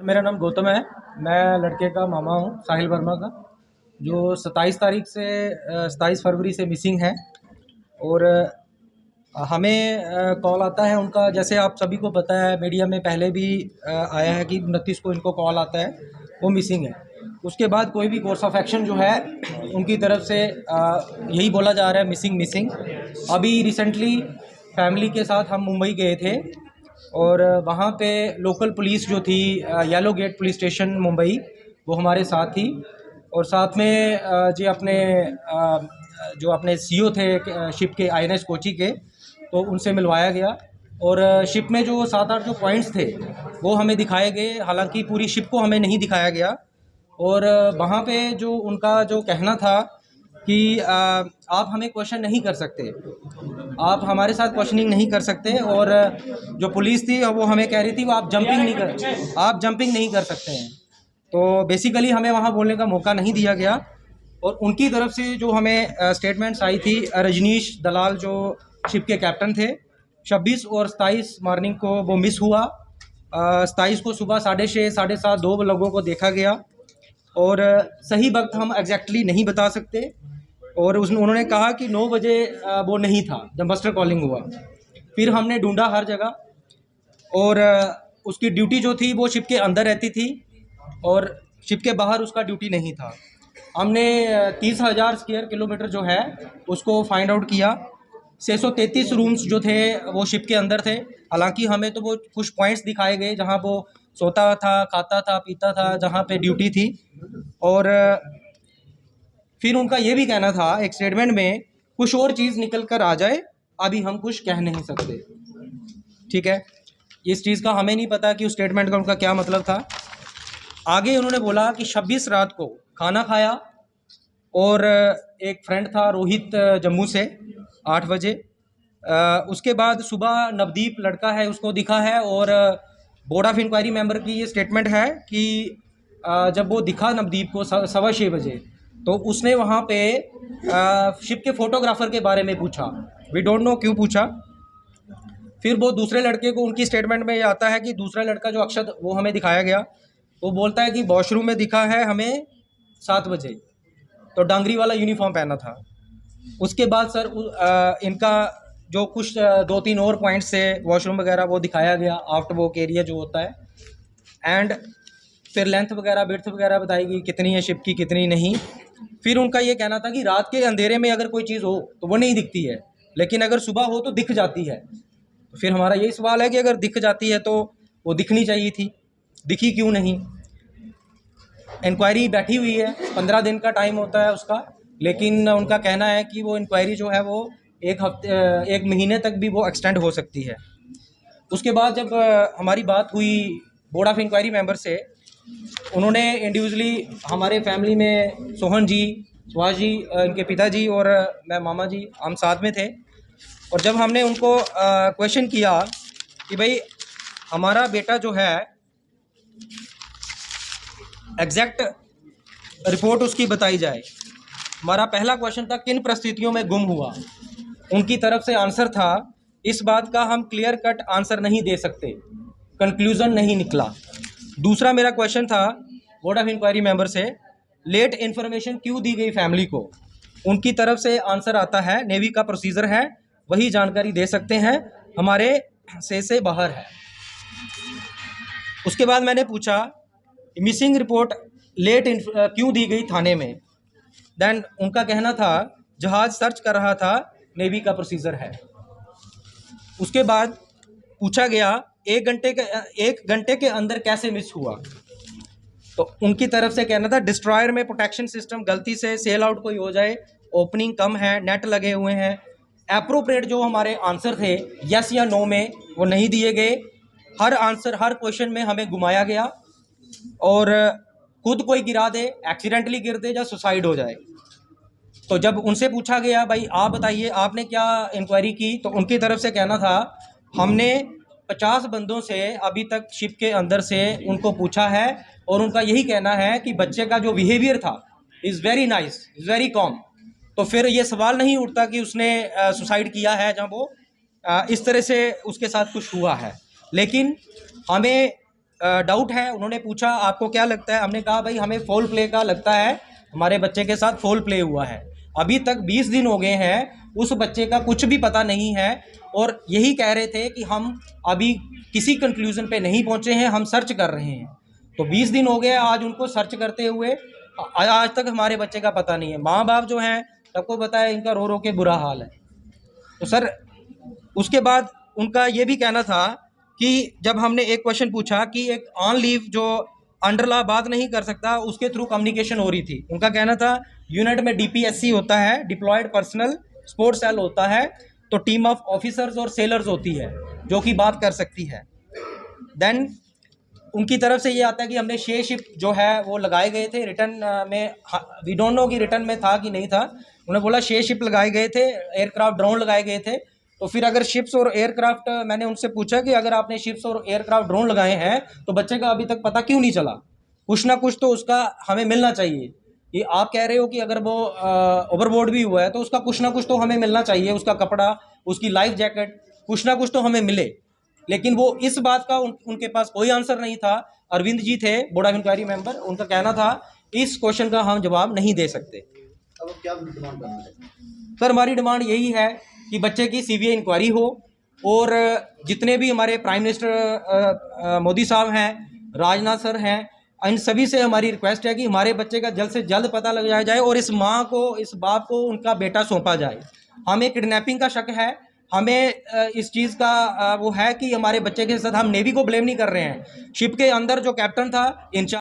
मेरा नाम गौतम है। मैं लड़के का मामा हूँ, साहिल वर्मा का, जो 27 फरवरी से मिसिंग है। और हमें कॉल आता है उनका, जैसे आप सभी को पता है, मीडिया में पहले भी आया है कि 29 को इनको कॉल आता है, वो मिसिंग है। उसके बाद कोई भी कोर्स ऑफ एक्शन जो है उनकी तरफ से यही बोला जा रहा है, मिसिंग मिसिंग। अभी रिसेंटली फैमिली के साथ हम मुंबई गए थे और वहाँ पे लोकल पुलिस जो थी, yellow gate police station Mumbai, वो हमारे साथ थी। और साथ में जी अपने जो अपने सीईओ थे शिप के, आईएनएस कोची के, तो उनसे मिलवाया गया। और शिप में जो 7-8 जो पॉइंट्स थे वो हमें दिखाए गए, हालांकि पूरी शिप को हमें नहीं दिखाया गया। और वहाँ पे जो उनका जो कहना था कि आप हमें क्वेश्चन नहीं कर सकते, आप हमारे साथ क्वेश्चनिंग नहीं कर सकते। और जो पुलिस थी वो हमें कह रही थी वो आप जंपिंग नहीं कर सकते हैं। तो बेसिकली हमें वहाँ बोलने का मौका नहीं दिया गया। और उनकी तरफ से जो हमें स्टेटमेंट्स आई थी, रजनीश दलाल जो शिप के कैप्टन थे, 26 और 27 मॉर्निंग को वो मिस हुआ। 27 को सुबह 6:30 7:30 2 लोगों को देखा गया। और सही वक्त हम एग्जैक्टली नहीं बता सकते। और उन्होंने कहा कि 9 बजे वो नहीं था जब मस्टर कॉलिंग हुआ। फिर हमने ढूंढा हर जगह, और उसकी ड्यूटी जो थी वो शिप के अंदर रहती थी और शिप के बाहर उसका ड्यूटी नहीं था। हमने 30,000 स्क्वायर किलोमीटर जो है उसको फाइंड आउट किया। 633 रूम्स जो थे वो शिप के अंदर थे। हालांकि हमें तो वो कुछ पॉइंट्स दिखाए गए जहां वो सोता था, खाता था, पीता था, जहां पे ड्यूटी थी। और फिर उनका ये भी कहना था एक स्टेटमेंट में, कुछ और चीज़ निकल कर आ जाए, अभी हम कुछ कह नहीं सकते। ठीक है, इस चीज़ का हमें नहीं पता कि उस स्टेटमेंट का उनका क्या मतलब था। आगे उन्होंने बोला कि 26 रात को खाना खाया और एक फ्रेंड था रोहित जम्मू से 8 बजे। उसके बाद सुबह नवदीप लड़का है उसको दिखा है। और बोर्ड ऑफ इंक्वायरी मेंबर की ये स्टेटमेंट है कि जब वो दिखा नवदीप को 6:15 बजे, तो उसने वहाँ पे शिप के फोटोग्राफर के बारे में पूछा। वी डोंट नो क्यों पूछा। फिर वो दूसरे लड़के को, उनकी स्टेटमेंट में ये आता है कि दूसरा लड़का जो अक्षत, वो हमें दिखाया गया। वो बोलता है कि वॉशरूम में दिखा है हमें 7 बजे, तो डांगरी वाला यूनिफॉर्म पहना था। उसके बाद सर इनका जो कुछ 2-3 और पॉइंट्स से वॉशरूम वगैरह वो दिखाया गया, आफ्टर वॉक एरिया जो होता है। एंड फिर लेंथ वगैरह, विड्थ वगैरह बताई गई, कितनी है शिप की, कितनी नहीं। फिर उनका ये कहना था कि रात के अंधेरे में अगर कोई चीज़ हो तो वो नहीं दिखती है, लेकिन अगर सुबह हो तो दिख जाती है। तो फिर हमारा यही सवाल है कि अगर दिख जाती है तो वो दिखनी चाहिए थी, दिखी क्यों नहीं। इंक्वायरी बैठी हुई है, 15 दिन का टाइम होता है उसका, लेकिन उनका कहना है कि वो इंक्वायरी जो है वो एक महीने तक भी वो एक्सटेंड हो सकती है। उसके बाद जब हमारी बात हुई बोर्ड ऑफ इंक्वायरी मेंबर से, उन्होंने इंडिविजुअली हमारे फैमिली में सोहन जी, सुभाष जी, इनके पिताजी और मैं मामा जी, हम साथ में थे। और जब हमने उनको क्वेश्चन किया कि भाई हमारा बेटा जो है एग्जैक्ट रिपोर्ट उसकी बताई जाए, हमारा पहला क्वेश्चन था किन परिस्थितियों में गुम हुआ। उनकी तरफ से आंसर था, इस बात का हम क्लियर कट आंसर नहीं दे सकते, कंक्लूजन नहीं निकला। दूसरा मेरा क्वेश्चन था बोर्ड ऑफ इंक्वायरी मेंबर से, लेट इन्फॉर्मेशन क्यों दी गई फैमिली को। उनकी तरफ से आंसर आता है, नेवी का प्रोसीजर है, वही जानकारी दे सकते हैं, हमारे से बाहर है। उसके बाद मैंने पूछा मिसिंग रिपोर्ट लेट क्यों दी गई थाने में। देन उनका कहना था जहाज सर्च कर रहा था, नेवी का प्रोसीजर है। उसके बाद पूछा गया 1 घंटे के अंदर कैसे मिस हुआ। तो उनकी तरफ से कहना था डिस्ट्रॉयर में प्रोटेक्शन सिस्टम गलती से सेल आउट कोई हो जाए, ओपनिंग कम है, नेट लगे हुए हैं। एप्रोप्रिएट जो हमारे आंसर थे यस या नो में, वो नहीं दिए गए। हर आंसर, हर क्वेश्चन में हमें घुमाया गया। और खुद कोई गिरा दे, एक्सीडेंटली गिर दे या सुसाइड हो जाए। तो जब उनसे पूछा गया भाई आप बताइए आपने क्या इंक्वायरी की, तो उनकी तरफ से कहना था हमने 50 बंदों से अभी तक शिप के अंदर से उनको पूछा है, और उनका यही कहना है कि बच्चे का जो बिहेवियर था is very nice, is very com. तो फिर ये सवाल नहीं उठता कि उसने सुसाइड किया है जब वो इस तरह से उसके साथ कुछ हुआ है। लेकिन हमें डाउट है, उन्होंने पूछा आपको क्या लगता है, हमने कहा भाई हमें फोल प्ले का लगता है, हमारे बच्चे के साथ फोल प्ले हुआ है। अभी तक 20 दिन हो गए हैं, उस बच्चे का कुछ भी पता नहीं है और यही कह रहे थे कि हम अभी किसी कंक्लूजन पे नहीं पहुंचे हैं, हम सर्च कर रहे हैं। तो 20 दिन हो गए आज उनको सर्च करते हुए, आज तक हमारे बच्चे का पता नहीं है। माँ बाप जो हैं सबको पता है, इनका रो रो के बुरा हाल है। तो सर उसके बाद उनका ये भी कहना था कि जब हमने एक क्वेश्चन पूछा कि एक ऑन लीव जो अंडर लॉ बात नहीं कर सकता, उसके थ्रू कम्युनिकेशन हो रही थी। उनका कहना था यूनिट में डीपीएससी होता है, डिप्लॉयड पर्सनल स्पोर्ट्स सेल होता है, तो टीम ऑफ ऑफिसर्स और सेलर्स होती है जो कि बात कर सकती है। देन उनकी तरफ से ये आता है कि हमने शेयरशिप जो है वो लगाए गए थे रिटर्न में, वी डोंट नो कि रिटर्न में था कि नहीं था। उन्होंने बोला शेयरशिप लगाए गए थे, एयरक्राफ्ट ड्रोन लगाए गए थे। तो फिर अगर शिप्स और एयरक्राफ्ट, मैंने उनसे पूछा कि अगर आपने शिप्स और एयरक्राफ्ट ड्रोन लगाए हैं तो बच्चे का अभी तक पता क्यों नहीं चला? कुछ ना कुछ तो उसका हमें मिलना चाहिए। कि आप कह रहे हो कि अगर वो ओवरबोर्ड भी हुआ है तो उसका कुछ ना कुछ तो हमें मिलना चाहिए, उसका कपड़ा, उसकी लाइफ जैकेट, कुछ ना कुछ तो हमें मिले। लेकिन वो इस बात का उनके पास कोई आंसर नहीं था। अरविंद जी थे बोर्ड ऑफ इंक्वायरी मेंबर, उनका कहना था इस क्वेश्चन का हम जवाब नहीं दे सकते। अब क्या डिमांड करना है? सर हमारी डिमांड यही है कि बच्चे की सीबीआई इंक्वायरी हो और जितने भी हमारे प्राइम मिनिस्टर मोदी साहब हैं, राजनाथ सर हैं, इन सभी से हमारी रिक्वेस्ट है कि हमारे बच्चे का जल्द से जल्द पता लगाया जाए और इस माँ को, इस बाप को उनका बेटा सौंपा जाए। हमें किडनैपिंग का शक है, हमें इस चीज़ का वो है कि हमारे बच्चे के साथ, हम नेवी को ब्लेम नहीं कर रहे हैं, शिप के अंदर जो कैप्टन था, इंचार्ज